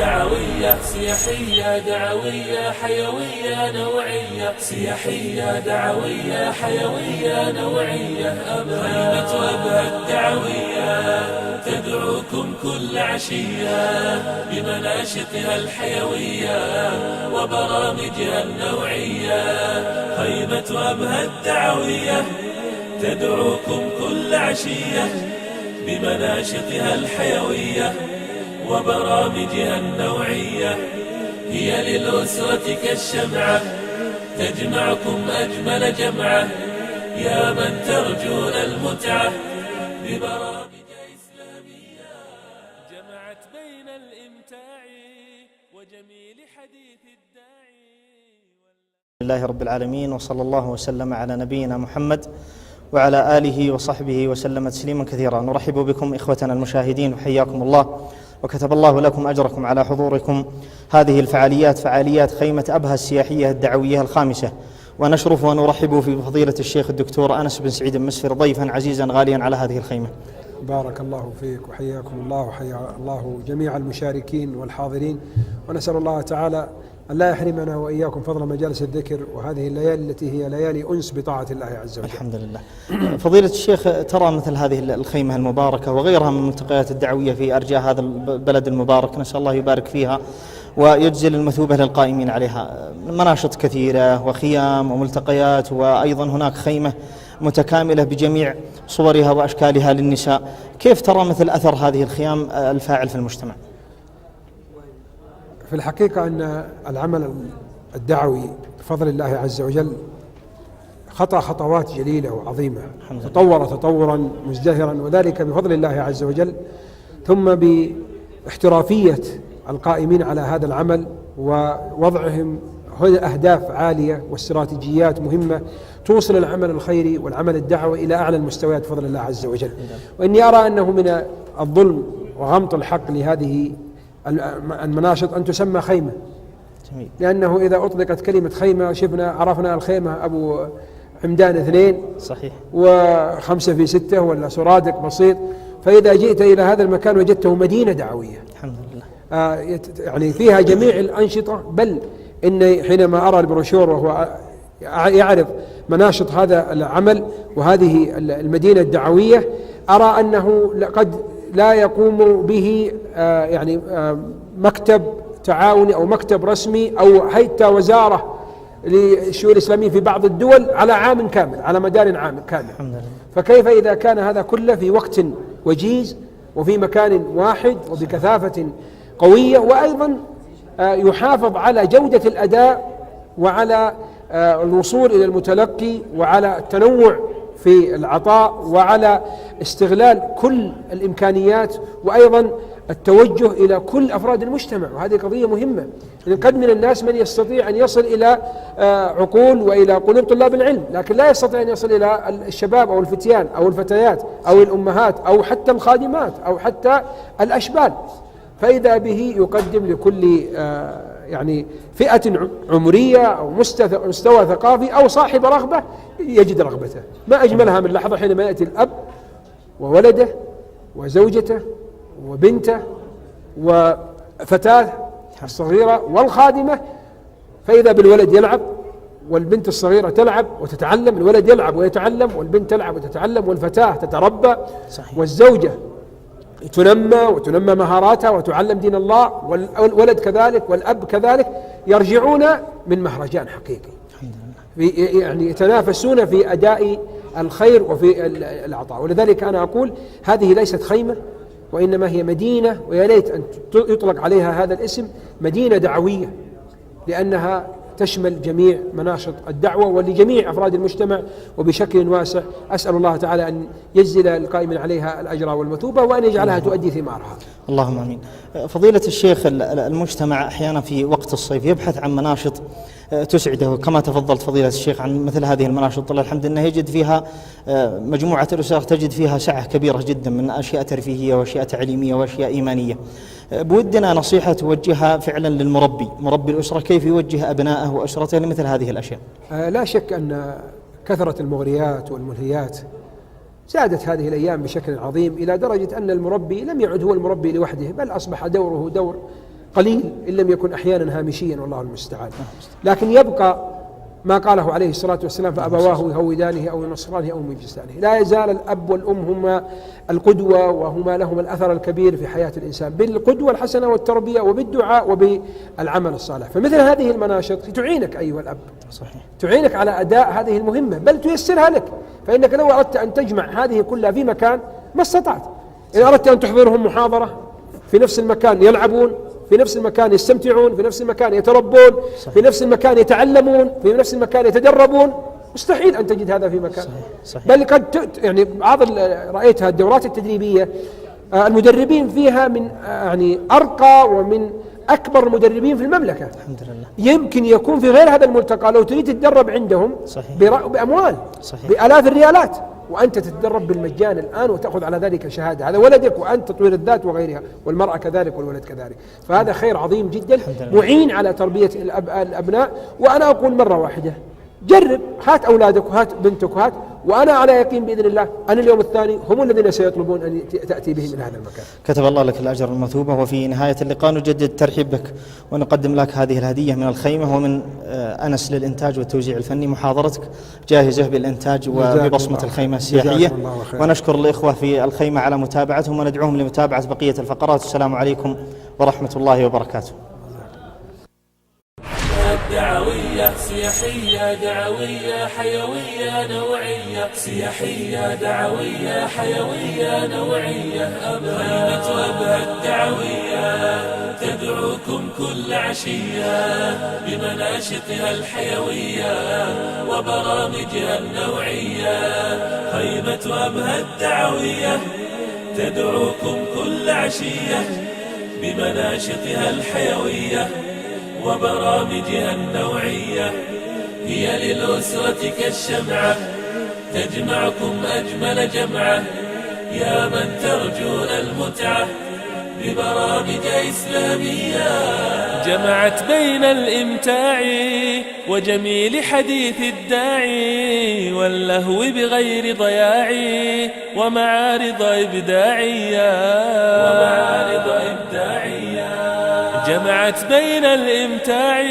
دعوية سياحية دعوية حيوية نوعية سياحية دعوية حيوية نوعية خيمة أبها الدعوية تدعوكم كل عشية بمناشطها الحيوية وبرامجها النوعية. خيمة أبها الدعوية تدعوكم كل عشية بمناشطها الحيوية وبرامجها النوعية. هي للأسرة كالشمعة تجمعكم أجمل جمعة يا من ترجون المتعة ببرامج إسلامية جمعت بين الإمتاع وجميل حديث الداعي. لله رب العالمين، وصلى الله وسلم على نبينا محمد وعلى آله وصحبه وسلم تسليما كثيرا. نرحب بكم إخوتنا المشاهدين وحياكم الله، وكتب الله لكم أجركم على حضوركم هذه الفعاليات، فعاليات خيمة أبها السياحية الدعوية الخامسة. ونشرف ونرحب في فضيلة الشيخ الدكتور أنس بن سعيد المسفر ضيفا عزيزا غاليا على هذه الخيمة. بارك الله فيك وحياكم الله وحيا الله جميع المشاركين والحاضرين، ونسأل الله تعالى أن لا يحرمنا وإياكم فضل مجالس الذكر وهذه الليالي التي هي ليالي أنس بطاعة الله عز وجل. الحمد لله. فضيلة الشيخ، ترى مثل هذه الخيمة المباركة وغيرها من الملتقيات الدعوية في أرجاء هذا البلد المبارك، نسأل الله يبارك فيها ويجزل المثوبة للقائمين عليها، مناشط كثيرة وخيام وملتقيات، وأيضا هناك خيمة متكاملة بجميع صورها وأشكالها للنساء. كيف ترى مثل أثر هذه الخيام الفاعل في المجتمع؟ في الحقيقة أن العمل الدعوي بفضل الله عز وجل خطى خطوات جليلة وعظيمة، تطور تطورا مزدهرا، وذلك بفضل الله عز وجل، ثم باحترافية القائمين على هذا العمل ووضعهم أهداف عالية واستراتيجيات مهمة توصل العمل الخيري والعمل الدعوي إلى أعلى المستويات بفضل الله عز وجل. وإني أرى أنه من الظلم وغمط الحق لهذه المناشط أن تسمى خيمة، لأنه إذا أطلقت كلمة خيمة عرفنا الخيمة أبو عمدان 2 صحيح و5 في 6 ولا سرادق بسيط، فإذا جئت إلى هذا المكان وجدته مدينة دعوية الحمد لله، يعني فيها جميع الأنشطة. بل إني حينما أرى البروشور وهو يعرض مناشط هذا العمل وهذه المدينة الدعوية، أرى أنه قد لا يقوم به يعني مكتب تعاوني أو مكتب رسمي أو حتى وزارة للشؤون الإسلامية في بعض الدول على عام كامل، على مدار عام كامل. فكيف إذا كان هذا كله في وقت وجيز وفي مكان واحد وبكثافة قوية، وأيضا يحافظ على جودة الأداء وعلى الوصول إلى المتلقي وعلى التنوع في العطاء وعلى استغلال كل الإمكانيات، وأيضا التوجه إلى كل أفراد المجتمع. وهذه قضية مهمة، لأن قد من الناس من يستطيع أن يصل إلى عقول وإلى قلوب طلاب العلم، لكن لا يستطيع أن يصل إلى الشباب أو الفتيان أو الفتيات أو الأمهات أو حتى الخادمات أو حتى الأشبال. فإذا به يقدم لكل يعني فئة عمرية أو مستوى ثقافي أو صاحب رغبة يجد رغبته. ما أجملها من لحظة حينما يأتي الأب وولده وزوجته وبنته وفتاة الصغيرة والخادمة، فإذا بالولد يلعب والبنت الصغيرة تلعب وتتعلم، الولد يلعب ويتعلم والبنت تلعب وتتعلم، والفتاة تتربى والزوجة تنمى مهاراتها وتعلم دين الله، والولد كذلك والأب كذلك، يرجعون من مهرجان حقيقي يعني يتنافسون في أداء الخير وفي العطاء. ولذلك أنا أقول هذه ليست خيمة، وإنما هي مدينة، ويا ليت أن يطلق عليها هذا الاسم مدينة دعوية، لأنها تشمل جميع مناشط الدعوة ولجميع أفراد المجتمع وبشكل واسع. أسأل الله تعالى أن يجزل القائمين عليها الأجر والمثوبة، وأن يجعلها تؤدي ثمارها. اللهم آمين. فضيلة الشيخ، المجتمع أحيانا في وقت الصيف يبحث عن مناشط تسعده، كما تفضلت فضيلة الشيخ عن مثل هذه المناشط. طلع الحمد أنه يجد فيها مجموعة الأسر تجد فيها سعة كبيرة جدا من أشياء ترفيهية وأشياء تعليمية وأشياء إيمانية. بودنا نصيحة توجهها فعلا مربي الأسرة، كيف يوجه أبنائه وأسرته لمثل هذه الأشياء؟ لا شك أن كثرة المغريات والملهيات زادت هذه الأيام بشكل عظيم، إلى درجة أن المربي لم يعد هو المربي لوحده، بل أصبح دوره دور قليل إن لم يكن أحيانا هامشيا والله المستعان. لكن يبقى ما قاله عليه الصلاة والسلام: فأبواه يهودانه أو ينصرانه أو يمجسانه. لا يزال الأب والأم هما القدوة، وهما لهم الأثر الكبير في حياة الإنسان بالقدوة الحسنة والتربية وبالدعاء وبالعمل الصالح. فمثل هذه المناشط تعينك أيها الأب، صحيح. تعينك على أداء هذه المهمة، بل تيسرها لك. فإنك لو أردت أن تجمع هذه كلها في مكان ما استطعت. إن أردت أن تحضرهم محاضرة في نفس المكان يلعبون، في نفس المكان يستمتعون، في نفس المكان يتربون، في نفس المكان يتعلمون، في نفس المكان يتدربون، مستحيل أن تجد هذا في مكان. صحيح. بل قد يعني بعض رأيتها الدورات التدريبية المدربين فيها من يعني أرقى ومن أكبر المدربين في المملكة. الحمد لله. يمكن يكون في غير هذا الملتقى لو تريد تتدرب عندهم صحيح. بأموال، صحيح. بآلاف الريالات، وأنت تتدرب بالمجان الآن وتأخذ على ذلك شهادة. هذا ولدك، وأنت تطوير الذات وغيرها، والمرأة كذلك والولد كذلك. فهذا خير عظيم جدا معين على تربية الأبناء. وأنا أقول مرة واحدة: جرب، هات أولادك وهات بنتك وهات، وأنا على يقين بإذن الله أن اليوم الثاني هم الذين سيطلبون أن تأتي بهم من هذا المكان. كتب الله لك الأجر المثوبة. وفي نهاية اللقاء نجدد الترحيب بك ونقدم لك هذه الهدية من الخيمة ومن أنس للإنتاج والتوزيع الفني، محاضرتك جاهزة بالإنتاج وببصمة الخيمة السياحية. ونشكر الإخوة في الخيمة على متابعتهم وندعوهم لمتابعة بقية الفقرات. السلام عليكم ورحمة الله وبركاته. دعوية سياحية دعوية حيوية نوعية، سياحية دعوية حيوية نوعية. خيمة أبها الدعوية تدعوكم كل عشية بمناشطها الحيوية وبرامجها النوعية. خيمة أبها الدعوية تدعوكم كل عشية بمناشطها الحيوية وبرامجها النوعية. هي للأسرة كالشمعة تجمعكم أجمل جمعة، يا من ترجون المتعة ببرامج إسلامية. جمعت بين الإمتاع وجميل حديث الداعي واللهو بغير ضياع ومعارض إبداعية. جمعت بين الإمتاع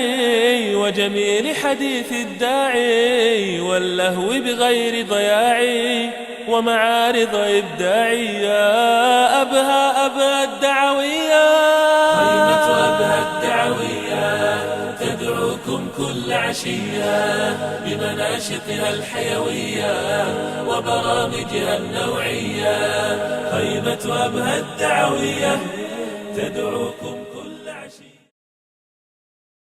وجميل حديث الداعي واللهو بغير ضياع ومعارض إبداعية. أبها الدعوية. خيمة أبها الدعوية تدعوكم كل عشية بمناشطها الحيوية وبرامجها النوعية. خيمة أبها الدعوية تدعوكم